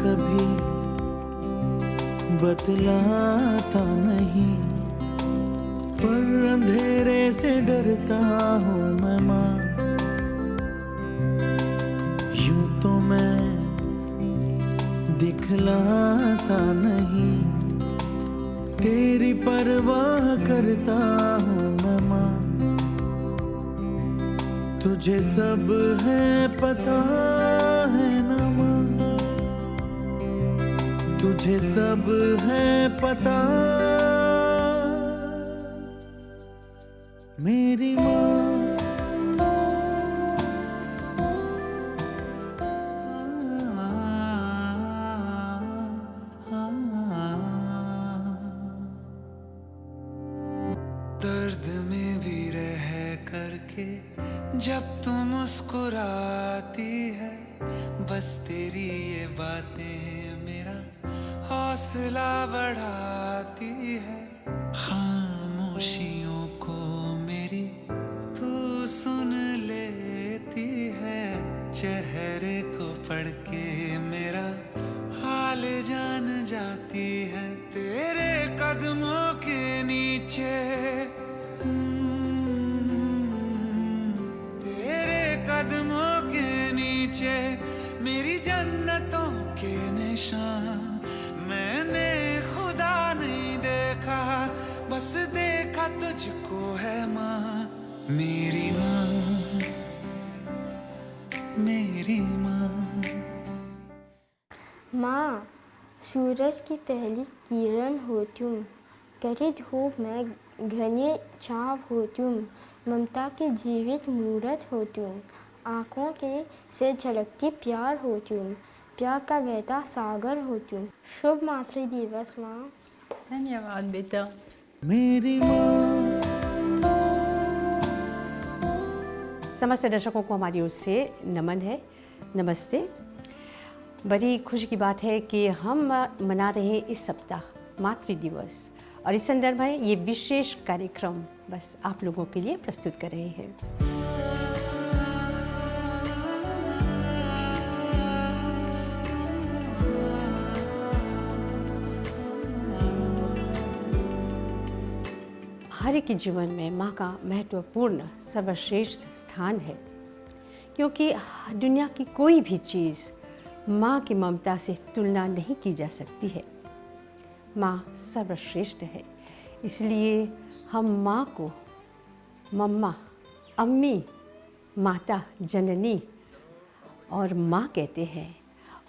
कभी बतलाता नहीं, पर अंधेरे से डरता हूँ मैं माँ। यूं तो मैं दिखलाता नहीं, तेरी परवाह करता हूँ मैं माँ। तुझे सब है पता है ना माँ, तुझे सब है पता मेरी माँ। दर्द में भी रह करके जब तुम मुस्कुराती है, बस तेरी ये बातें मेरा हौसला बढ़ाती है। खामोशियों को मेरी तू सुन लेती है, चेहरे को पढ़ के मेरा हाल जान जाती है। तेरे कदमों के नीचे तेरे कदमों के नीचे मेरी जन्नतों के निशान मैंने खुदा नहीं देखा, बस देखा तुझको है माँ। मेरी माँ, मेरी माँ। माँ, सूरज की पहली किरण हो तुम, कड़ी धूप में घने छाँव हो तुम, ममता के जीवित मूरत हो तुम, आँखों के से झलकती प्यार हो तुम, प्यार का बहता सागर हो तुम। शुभ मातृ दिवस माँ। धन्यवाद बेटा। मेरी माँ। समस्त दर्शकों को हमारी ओर से नमन है, नमस्ते। बड़ी खुशी की बात है कि हम मना रहे हैं इस सप्ताह मातृ दिवस, और इस संदर्भ में ये विशेष कार्यक्रम बस आप लोगों के लिए प्रस्तुत कर रहे हैं। हर एक के जीवन में माँ का महत्वपूर्ण सर्वश्रेष्ठ स्थान है, क्योंकि दुनिया की कोई भी चीज़ माँ की ममता से तुलना नहीं की जा सकती है। माँ सर्वश्रेष्ठ है, इसलिए हम माँ को मम्मा, अम्मी, माता, जननी और माँ कहते हैं।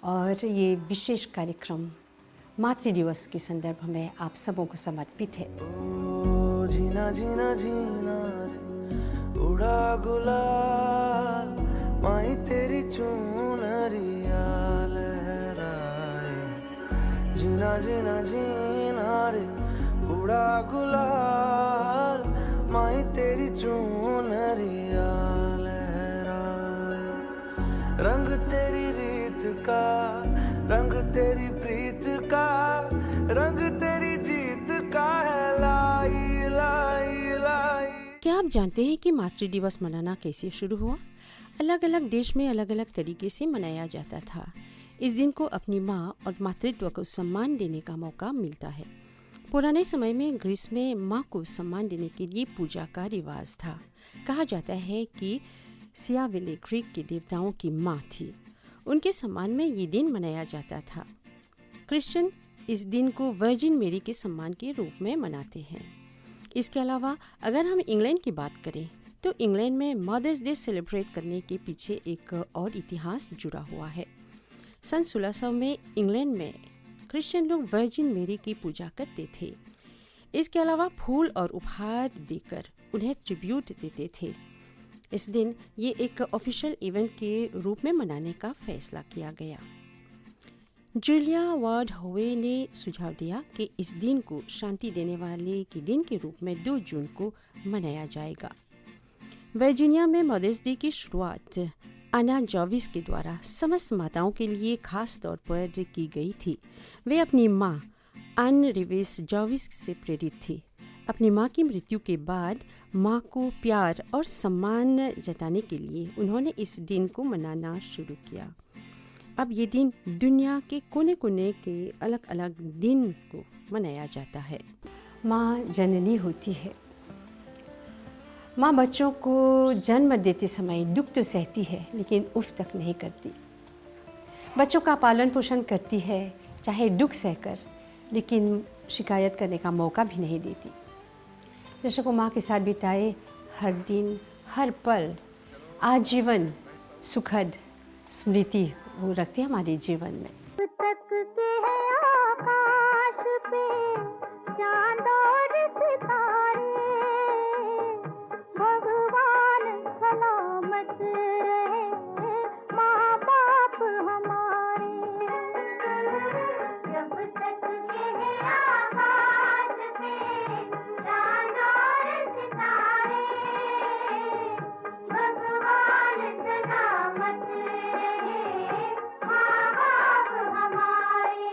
और ये विशेष कार्यक्रम मातृ दिवस के संदर्भ में आप सबों को समर्पित है। जीना जीना जीना रे उड़ा गुलाल, माई तेरी चुनरिया लहराए। जीना जीना जीना रे उड़ा गुलाल, माई तेरी चुनरिया लहराए। रंग तेरी रीत का, रंग तेरी प्रीत का, रंग तेरी जीत का है लाई लाई लाई। क्या आप जानते हैं कि मातृ दिवस मनाना कैसे शुरू हुआ? अलग अलग देश में अलग अलग तरीके से मनाया जाता था। इस दिन को अपनी माँ और मातृत्व को सम्मान देने का मौका मिलता है। पुराने समय में ग्रीस में माँ को सम्मान देने के लिए पूजा का रिवाज था। कहा जाता है कि सियाविले ग्रीक के देवताओं की माँ थी, उनके सम्मान में ये दिन मनाया जाता था। क्रिश्चियन इस दिन को वर्जिन मेरी के सम्मान के रूप में मनाते हैं। इसके अलावा अगर हम इंग्लैंड की बात करें तो इंग्लैंड में मदर्स डे सेलिब्रेट करने के पीछे एक और इतिहास जुड़ा हुआ है। सन 1600 में इंग्लैंड में क्रिश्चियन लोग वर्जिन मेरी की पूजा करते थे। इसके अलावा फूल और उपहार देकर उन्हें ट्रिब्यूट देते थे। इस दिन ये एक ऑफिशियल इवेंट के रूप में मनाने का फैसला किया गया। जूलिया वार्ड होवे ने सुझाव दिया कि इस दिन को शांति देने वाले के दिन के रूप में 2 जून को मनाया जाएगा। वर्जीनिया में मदर्स डे की शुरुआत अन्ना जॉर्विस के द्वारा समस्त माताओं के लिए खास तौर पर की गई थी। वे अपनी माँ एन रिवेस जॉर्विस से प्रेरित थी। अपनी माँ की मृत्यु के बाद माँ को प्यार और सम्मान जताने के लिए उन्होंने इस दिन को मनाना शुरू किया। अब ये दिन दुनिया के कोने कोने के अलग अलग दिन को मनाया जाता है। माँ जननी होती है। माँ बच्चों को जन्म देते समय दुख तो सहती है लेकिन उफ तक नहीं करती। बच्चों का पालन पोषण करती है चाहे दुख सहकर, लेकिन शिकायत करने का मौका भी नहीं देती। बच्चों को माँ के साथ बिताए हर दिन हर पल आजीवन सुखद स्मृति वो रखती है हमारे जीवन में। तक के है आकाश पे चांद और सितारे, भगवान सलामत रहे माँ बाप हमारे। जब तक के है आकाश पे चांद और सितारे, भगवान सलामत रहे माँ बाप हमारे।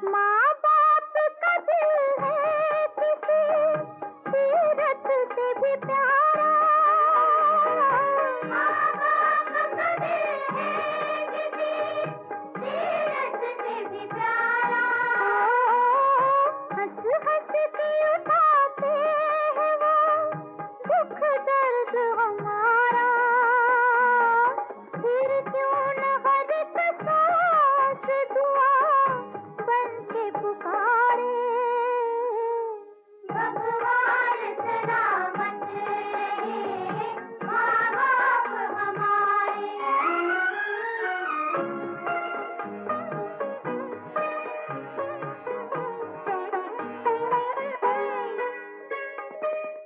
माँ बाप का दिल है किसी तीरथ से भी प्यारा, माँ बाप का दिल है किसी तीरथ से भी प्यारा। हंस हंस के उठाते हैं वो दुख दर्द हमारा, फिर क्यों न हर एक सांस दुआ बन के पुकारे। भगवान सलामत रहे माँ बाप हमारे।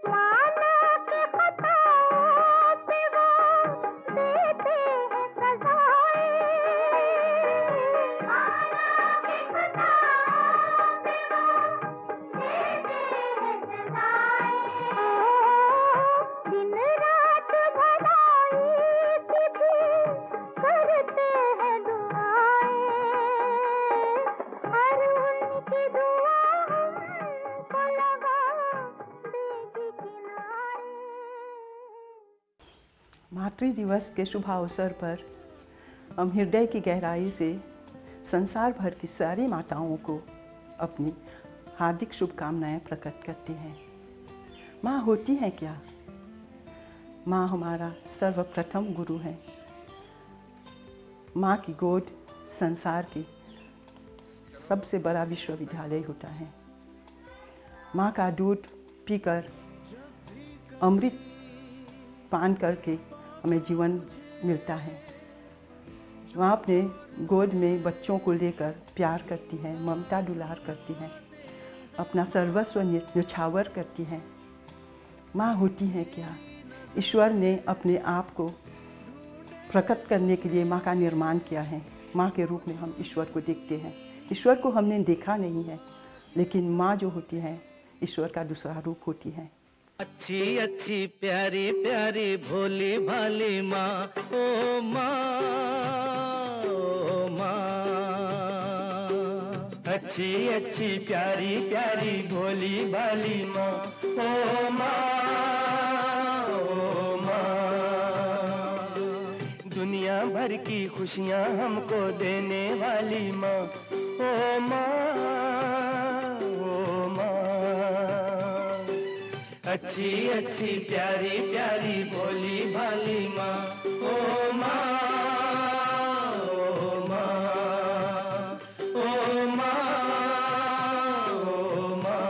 माना के खताओं पे वो देते हैं सजाएं, माना के खताओं पे वो देते हैं सजाएं। दिन रात भलाई की भी करते हैं दुआएं, हर उनकी दुआ हमको लगा देगी किनारे। मातृ दिवस के शुभ अवसर पर हम हृदय की गहराई से संसार भर की सारी माताओं को अपनी हार्दिक शुभकामनाएं प्रकट करते हैं। माँ होती है क्या? माँ हमारा सर्वप्रथम गुरु है। माँ की गोद संसार की सबसे बड़ा विश्वविद्यालय होता है। माँ का दूध पीकर अमृत पान करके हमें जीवन मिलता है। माँ अपने गोद में बच्चों को लेकर प्यार करती हैं, ममता दुलार करती हैं, अपना सर्वस्व न्यौछावर करती हैं। माँ होती है क्या? ईश्वर ने अपने आप को प्रकट करने के लिए माँ का निर्माण किया है। माँ के रूप में हम ईश्वर को देखते हैं। ईश्वर को हमने देखा नहीं है, लेकिन माँ जो होती है ईश्वर का दूसरा रूप होती है। अच्छी अच्छी प्यारी प्यारी भोली भाली माँ, ओ माँ, ओ माँ। अच्छी अच्छी प्यारी प्यारी भोली भाली माँ, ओ माँ, ओ माँ। दुनिया भर की खुशियाँ हमको देने वाली माँ, ओ माँ, ओ माँ। अच्छी अच्छी प्यारी प्यारी भोली भाली माँ, ओ माँ, ओ माँ, ओ माँ, ओ माँ।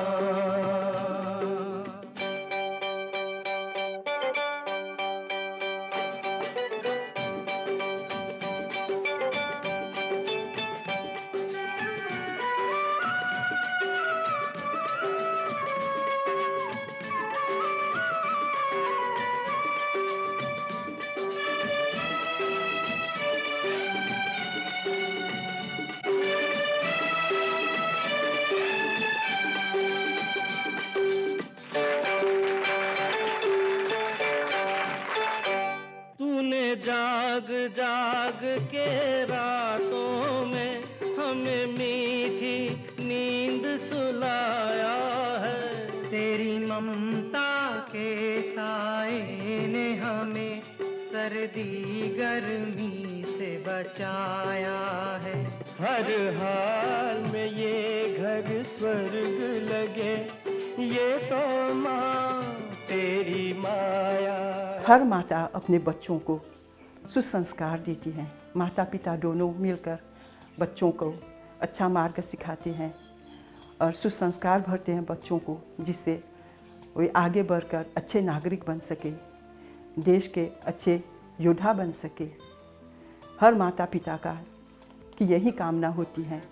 जाग जाग के रातों में हमें मीठी नींद सुलाया है। ममता के साए ने हमें सर्दी गर्मी से बचाया है। हर हाल में ये घर स्वर्ग लगे, ये तो माँ तेरी माया। हर माता अपने बच्चों को सुसंस्कार देती हैं। माता पिता दोनों मिलकर बच्चों को अच्छा मार्ग सिखाते हैं और सुसंस्कार भरते हैं बच्चों को, जिससे वे आगे बढ़कर अच्छे नागरिक बन सके, देश के अच्छे योद्धा बन सके। हर माता पिता का की यही कामना होती है।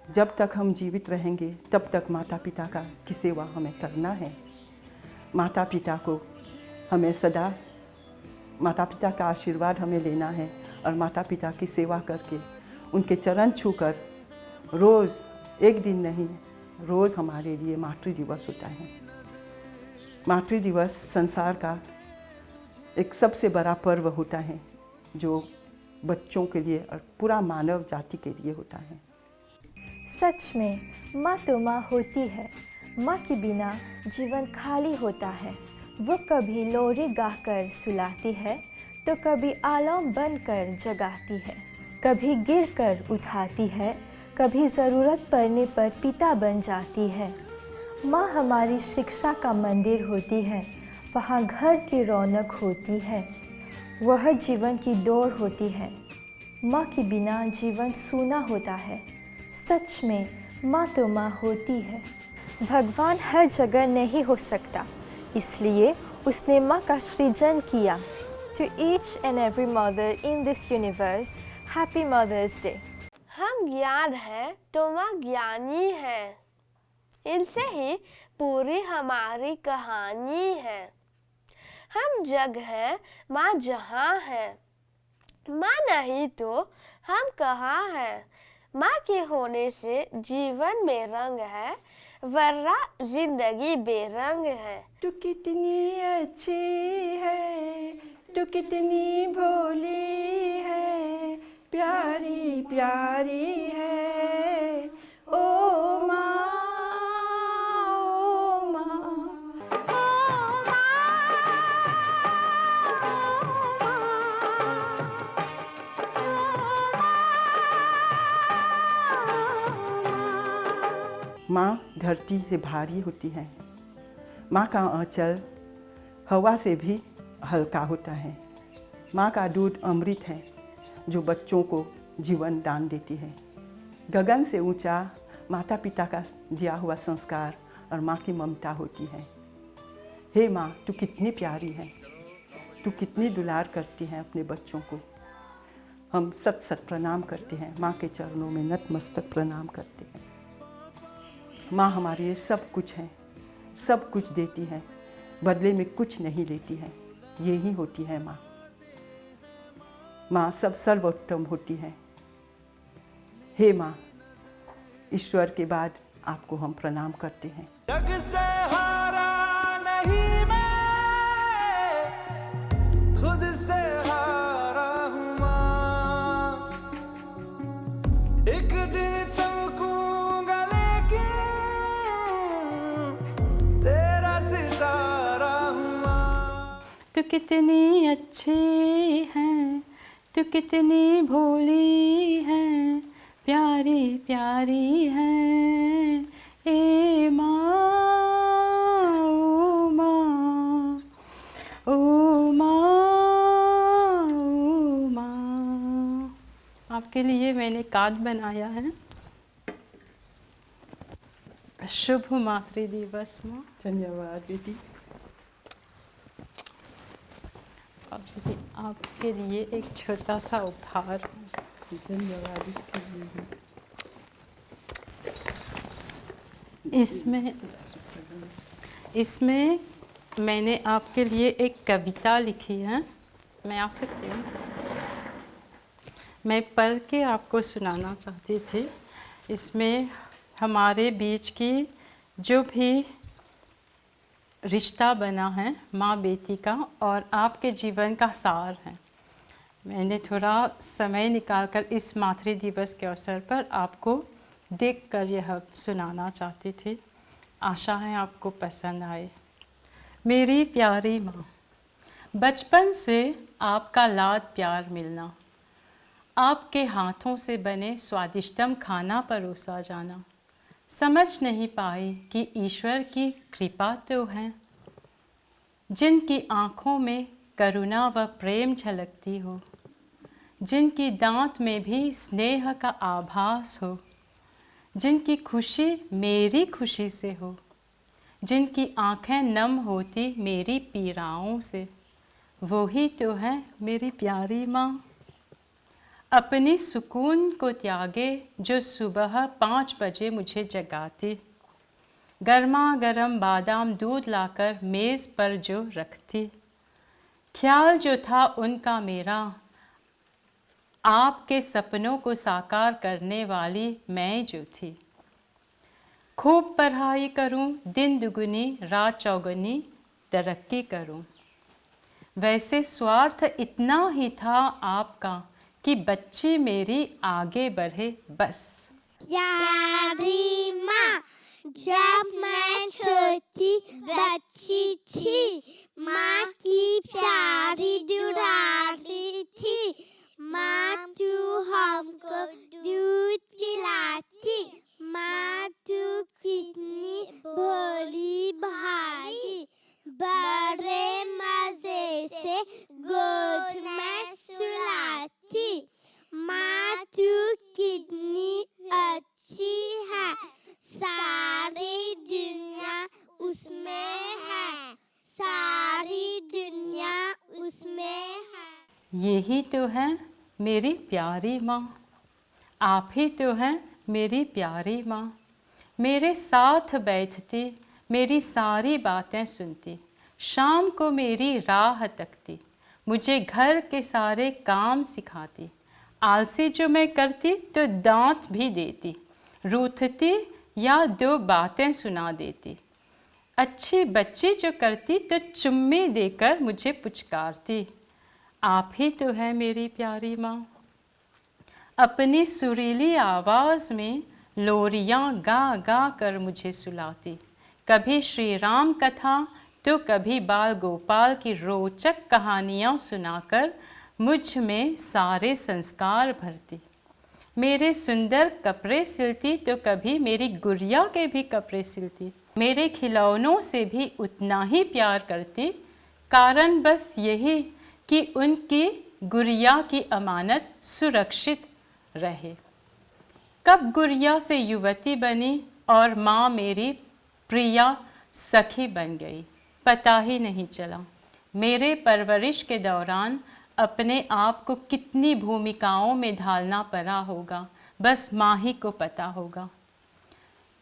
जब तक हम जीवित रहेंगे तब तक माता पिता का की सेवा हमें करना है। माता पिता को हमें सदा माता पिता का आशीर्वाद हमें लेना है और माता पिता की सेवा करके उनके चरण छूकर रोज़, एक दिन नहीं, रोज़ हमारे लिए मातृ दिवस होता है। मातृ दिवस संसार का एक सबसे बड़ा पर्व होता है जो बच्चों के लिए और पूरा मानव जाति के लिए होता है। सच में माँ तो माँ होती है। माँ के बिना जीवन खाली होता है। वो कभी लोरी गाकर सुलाती है तो कभी आलम बनकर जगाती है, कभी गिरकर उठाती है, कभी ज़रूरत पड़ने पर पिता बन जाती है। माँ हमारी शिक्षा का मंदिर होती है, वहाँ घर की रौनक होती है, वह जीवन की दौड़ होती है। माँ के बिना जीवन सूना होता है। सच में माँ तो माँ होती है। भगवान हर जगह नहीं हो सकता, इसलिए उसने माँ का सृजन किया। To each and every mother in this universe, Happy Mother's Day. हम ज्ञान है तो माँ ज्ञानी है, इनसे ही पूरी हमारी कहानी है। हम जग है, माँ जहाँ है, माँ नहीं तो हम कहाँ हैं। माँ के होने से जीवन में रंग है, वरना जिंदगी बेरंग है। तू कितनी अच्छी है, तू कितनी भोली है, प्यारी प्यारी है, ओ माँ, ओ माँ। माँ धरती से भारी होती है। माँ का आँचल हवा से भी हल्का होता है। माँ का दूध अमृत है जो बच्चों को जीवन दान देती है। गगन से ऊंचा माता पिता का दिया हुआ संस्कार और माँ की ममता होती है। हे माँ, तू कितनी प्यारी है, तू कितनी दुलार करती है अपने बच्चों को। हम सत सत प्रणाम करते हैं, माँ के चरणों में नतमस्तक प्रणाम करते हैं। माँ हमारे लिए सब कुछ है, सब कुछ देती है, बदले में कुछ नहीं लेती है। यही होती है माँ। माँ सब सर्वोत्तम होती है। हे माँ, ईश्वर के बाद आपको हम प्रणाम करते हैं। जग से हारा नहीं मैं, खुद से हारा हूँ माँ। एक दिन चमकूंगा लेकिन तेरा सितारा हूँ माँ। तू कितनी अच्छी है, तू कितनी भोली है, प्यारी प्यारी है, ए माँ, ओ माँ, ओ माँ, ओ माँ। आपके लिए मैंने कार्ड बनाया है। शुभ मातृ दिवस माँ। धन्यवाद दीदी। आपके लिए एक छोटा सा उपहार। धन्यवाद इसके लिए। इसमें मैंने आपके लिए एक कविता लिखी है। मैं आ सकती हूँ? मैं पढ़ के आपको सुनाना चाहती थी। इसमें हमारे बीच की जो भी रिश्ता बना है माँ बेटी का और आपके जीवन का सार है। मैंने थोड़ा समय निकालकर इस मातृ दिवस के अवसर पर आपको देखकर यह सुनाना चाहती थी। आशा है आपको पसंद आए। मेरी प्यारी माँ, बचपन से आपका लाड प्यार मिलना, आपके हाथों से बने स्वादिष्टम खाना परोसा जाना, समझ नहीं पाई कि ईश्वर की कृपा तो है। जिनकी आँखों में करुणा व प्रेम झलकती हो, जिनकी दांत में भी स्नेह का आभास हो, जिनकी खुशी मेरी खुशी से हो, जिनकी आँखें नम होती मेरी पीड़ाओं से, वो ही तो है मेरी प्यारी माँ। अपनी सुकून को त्यागे जो सुबह 5 बजे मुझे जगाती, गर्मा गर्म बादाम दूध लाकर मेज़ पर जो रखती, ख्याल जो था उनका मेरा, आपके सपनों को साकार करने वाली मैं जो थी। खूब पढ़ाई करूं, दिन दुगुनी रात चौगुनी तरक्की करूं। वैसे स्वार्थ इतना ही था आपका कि बच्ची मेरी आगे बढ़े बस। प्यारी माँ, जब मैं छोटी बच्ची थी, माँ की प्यारी दुलारी थी। माँ तू हमको दूध पिलाती, माँ तू कितनी भोली भाई, बड़े मजे से गोद में सुलाती। माँ तू कितनी अच्छी है, सारी दुनिया उसमें है, सारी दुनिया उसमें है। यही तो है मेरी प्यारी माँ, आप ही तो हैं मेरी प्यारी माँ। मेरे साथ बैठती, मेरी सारी बातें सुनती, शाम को मेरी राह तकती, मुझे घर के सारे काम सिखाती। आलसी जो मैं करती तो दांत भी देती, रूठती या 2 बातें सुना देती। अच्छी बच्ची जो करती तो चुम्मी देकर मुझे पुचकारती। आप ही तो है मेरी प्यारी माँ। अपनी सुरीली आवाज़ में लोरियाँ गा गा कर मुझे सुलाती, कभी श्री राम कथा तो कभी बाल गोपाल की रोचक कहानियाँ सुनाकर मुझ में सारे संस्कार भरती। मेरे सुंदर कपड़े सिलती तो कभी मेरी गुड़िया के भी कपड़े सिलती। मेरे खिलौनों से भी उतना ही प्यार करती, कारण बस यही कि उनकी गुड़िया की अमानत सुरक्षित रहे। कब गुड़िया से युवती बनी और माँ मेरी प्रिया सखी बन गई, पता ही नहीं चला। मेरे परवरिश के दौरान अपने आप को कितनी भूमिकाओं में ढालना पड़ा होगा, बस माँ ही को पता होगा।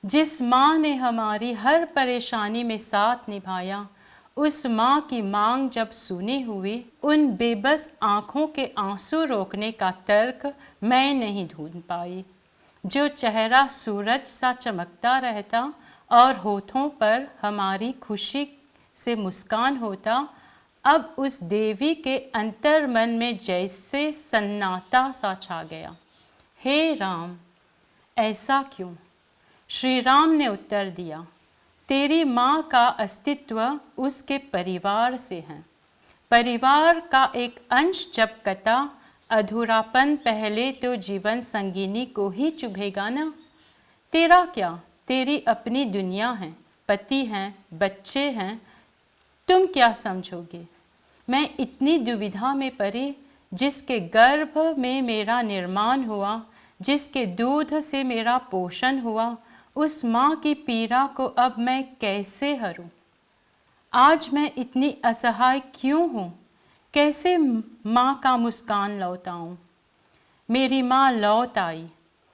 जिस माँ ने हमारी हर परेशानी में साथ निभाया, उस माँ की मांग जब सुनी हुई, उन बेबस आँखों के आंसू रोकने का तर्क मैं नहीं ढूंढ पाई। जो चेहरा सूरज सा चमकता रहता और होठों पर हमारी खुशी से मुस्कान होता, अब उस देवी के अंतर्मन में जैसे सन्नाटा सा छा गया। हे राम, ऐसा क्यों? श्री राम ने उत्तर दिया, तेरी माँ का अस्तित्व उसके परिवार से है। परिवार का एक अंश जब कटा, अधूरापन पहले तो जीवन संगिनी को ही चुभेगा ना। तेरा क्या, तेरी अपनी दुनिया है, पति हैं, बच्चे हैं, तुम क्या समझोगे? मैं इतनी दुविधा में पड़ी, जिसके गर्भ में मेरा निर्माण हुआ, जिसके दूध से मेरा पोषण हुआ, उस माँ की पीड़ा को अब मैं कैसे हरूं? आज मैं इतनी असहाय क्यों हूँ? कैसे माँ का मुस्कान लौटाऊं? मेरी माँ लौट आई।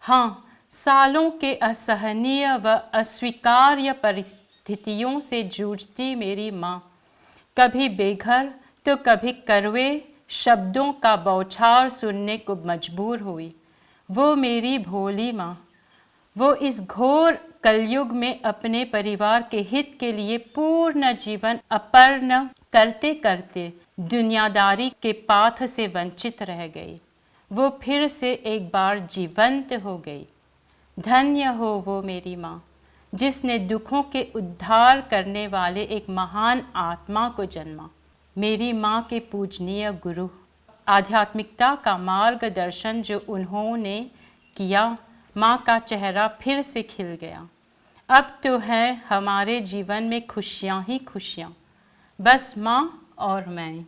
हाँ, सालों के असहनीय व अस्वीकार्य परिस्थितियों से जूझती मेरी माँ, कभी बेघर तो कभी कड़वे शब्दों का बौछार सुनने को मजबूर हुई। वो मेरी भोली माँ, वो इस घोर कलयुग में अपने परिवार के हित के लिए पूर्ण जीवन अर्पण करते करते दुनियादारी के पाथ से वंचित रह गई। वो फिर से एक बार जीवंत हो गई। धन्य हो वो मेरी माँ, जिसने दुखों के उद्धार करने वाले एक महान आत्मा को जन्मा। मेरी माँ के पूजनीय गुरु, आध्यात्मिकता का मार्गदर्शन जो उन्होंने किया, माँ का चेहरा फिर से खिल गया। अब तो है हमारे जीवन में खुशियाँ ही खुशियाँ, बस माँ और मैं।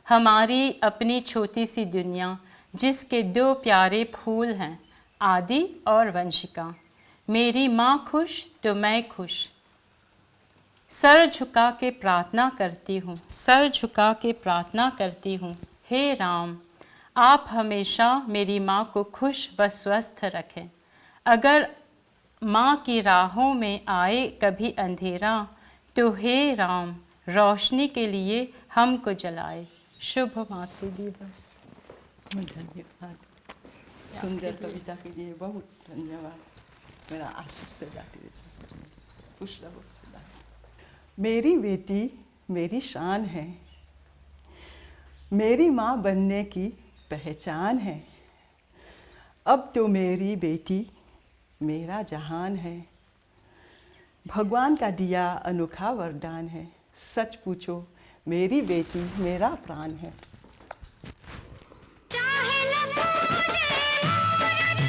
हमारी अपनी छोटी सी दुनिया जिसके 2 प्यारे फूल हैं, आदि और वंशिका। मेरी माँ खुश तो मैं खुश। सर झुका के प्रार्थना करती हूँ, सर झुका के प्रार्थना करती हूँ, हे राम आप हमेशा मेरी माँ को खुश व स्वस्थ रखें। अगर माँ की राहों में आए कभी अंधेरा, तो हे राम रोशनी के लिए हमको जलाए। शुभ मातृ दिवस। धन्यवाद, सुंदर कविता के लिए बहुत धन्यवाद। मेरा आशीष से जाती रहती, खुश रहो सदा। मेरी बेटी मेरी शान है, मेरी माँ बनने की पहचान है। अब तो मेरी बेटी मेरा जहान है, भगवान का दिया अनोखा वरदान है। सच पूछो मेरी बेटी मेरा प्राण है। चाहे न पूजे मूरत,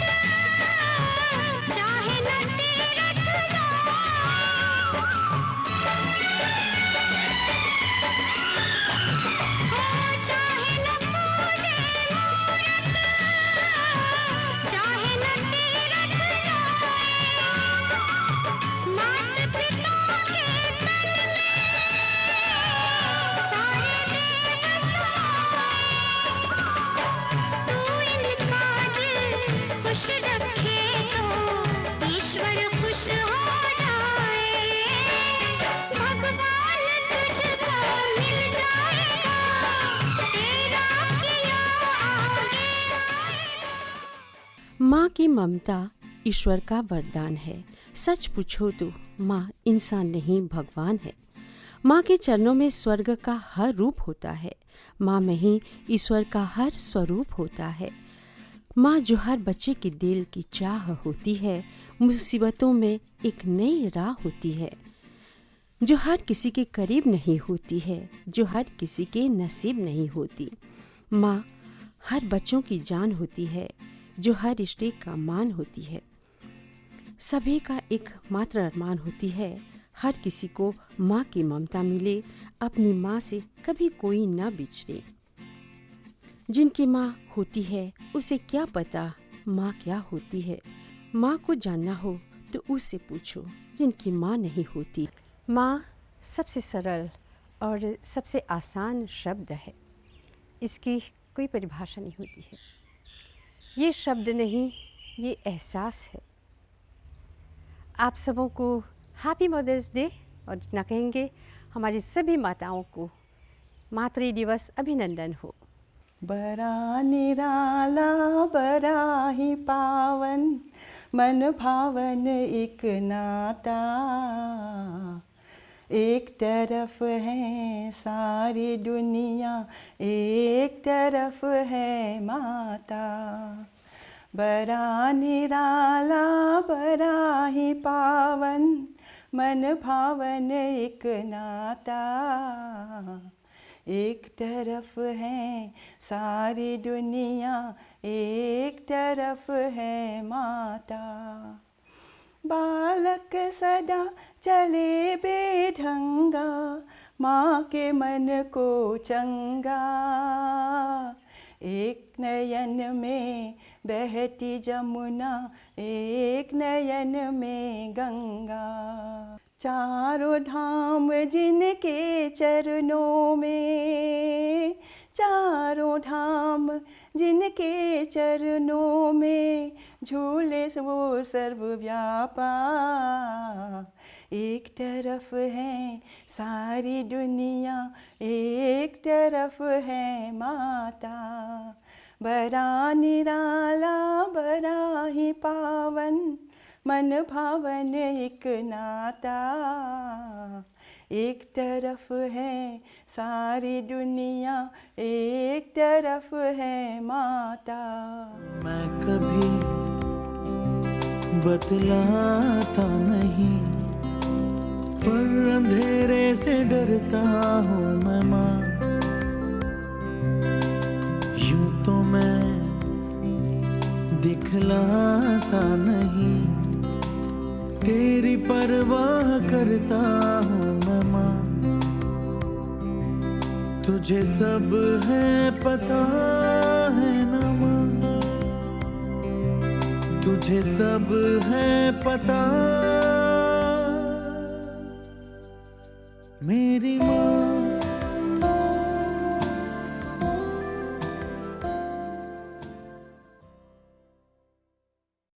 चाहे न तीरथ जाओ, चाहे न पूजे मूरत, चाहे न तीरथ जाओ, मात पिता के तन में सारे देव तू इनका दिल खुश रखे तो ईश्वर खुश हो जाए। भगवान तुझको मिल जाएगा, तेरा किया आगे आएगा। माँ की ममता ईश्वर का वरदान है। सच पूछो तो माँ इंसान नहीं भगवान है। माँ के चरणों में स्वर्ग का हर रूप होता है, माँ में ही ईश्वर का हर स्वरूप होता है। माँ जो हर बच्चे के दिल की चाह होती है, मुसीबतों में एक नई राह होती है, जो हर किसी के करीब नहीं होती है, जो हर किसी के नसीब नहीं होती। माँ हर बच्चों की जान होती है, जो हर रिश्ते का मान होती है। सभी का एक मात्र अरमान होती है, हर किसी को माँ की ममता मिले, अपनी माँ से कभी कोई ना बिछड़े। जिनकी माँ होती है उसे क्या पता माँ क्या होती है। माँ को जानना हो तो उससे पूछो जिनकी माँ नहीं होती। माँ सबसे सरल और सबसे आसान शब्द है, इसकी कोई परिभाषा नहीं होती है। ये शब्द नहीं, ये एहसास है। आप सबों को हैप्पी मदर्स डे, और जितना कहेंगे हमारी सभी माताओं को मातृ दिवस अभिनंदन हो। बड़ा निराला बड़ा ही पावन, मन भावन एक नाता। एक तरफ है सारी दुनिया, एक तरफ है माता। बड़ा निराला बड़ा ही पावन, मन भावन एक नाता। एक तरफ है सारी दुनिया, एक तरफ है माता। बालक सदा चले बेढंगा, माँ के मन को चंगा। एक नयन में बहती जमुना, एक नयन में गंगा। चारों धाम जिनके चरणों में, चारों धाम जिनके चरणों में, झूले वो सर्वव्यापा। एक तरफ है सारी दुनिया, एक तरफ है माता। बड़ा निराला बड़ा ही पावन, मन भावन एक नाता। एक तरफ है सारी दुनिया, एक तरफ है माता। मैं कभी बतलाता नहीं, पर अंधेरे से डरता हूँ मैं माँ। यूं तो मैं दिखलाता नहीं, तेरी परवाह करता हूँ मैं माँ। तुझे सब है पता है ना माँ, तुझे सब है पता। मेरी